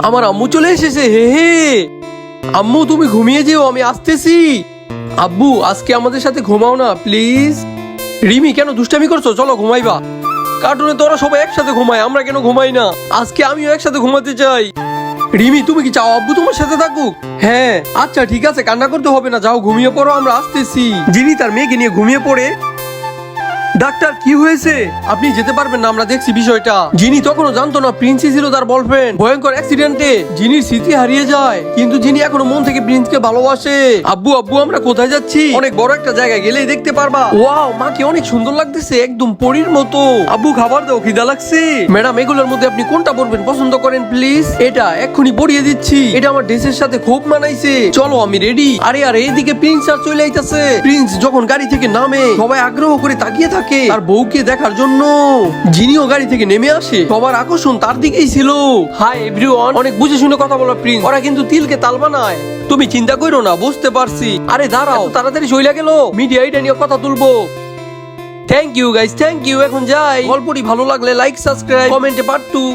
আমার আম্মু চলে এসেছে, হে হে। আম্মু তুমি ঘুমিয়ে যেও, আমি আসতেছি। আব্বু আজকে আমাদের সাথে ঘুমাও না প্লিজ। রিমি কেন দুষ্টামি করছো, চলো ঘুমাইবা। কার্টুনে তোরা সবাই একসাথে ঘুমায়, আমরা কেন ঘুমাই না? আজকে আমিও একসাথে ঘুমাতে চাই। রিমি তুমি কি চাও আব্বু তোমার সাথে থাকুক? হ্যাঁ আচ্ছা ঠিক আছে, কান্না করতে হবে না, যাও ঘুমিয়ে পড়ো, আমরা আসতেছি। যিনি তার মেয়েকে নিয়ে ঘুমিয়ে পড়ে। ডাক্তার কি হয়েছে? আপনি যেতে পারবেন না, আমরা দেখছি বিষয়টা। যিনি তখনও জানতো না প্রিন্সি ছিল তার বয়ফ্রেন্ড। ভয়ঙ্কর অ্যাক্সিডেন্টে যিনির স্মৃতি হারিয়ে যায়, কিন্তু যিনি এখনো মন থেকে প্রিন্সকে ভালোবাসে। আব্বু আব্বু আমরা কোথায় যাচ্ছি? অনেক বড় একটা জায়গায়, গেলেই দেখতে পারবা। ওয়াও মাকে অনেক সুন্দর লাগতেছে, একদম পরীর মতো। আব্বু খাবার দাও, খিদা লাগছে। ম্যাডাম এগুলোর মধ্যে আপনি কোনটা পরবেন পছন্দ করেন প্লিজ? এটা এক্ষুনি পরিয়ে দিচ্ছি, এটা আমার ড্রেসের সাথে খুব মানাইছে। চলো আমি রেডি। আরে আরে এদিকে প্রিন্স আর চলে আইতাছে। প্রিন্স যখন গাড়ি থেকে নামে সবাই আগ্রহ করে তাকিয়ে থাকে তার বউকে দেখার জন্য। যিনিও গাড়ি থেকে নেমে আসে সবার আকর্ষণ তার দিকেই ছিল। হাই এভরিওয়ান, অনেক বুঝে শুনে কথা বলো প্রিন্স। ওরা কিন্তু তিলকে তাল বানায়, তুমি চিন্তা করো না, বুঝতে পারছি। আরে দাঁড়াও, তাড়াতাড়ি চলে গেল, মিডিয়া এটা নিয়ে কথা তুলবো। Thank you guys, thank you. এখন যাই। গল্পটি ভালো লাগলে লাইক, সাবস্ক্রাইব, কমেন্টে পার্ট 2।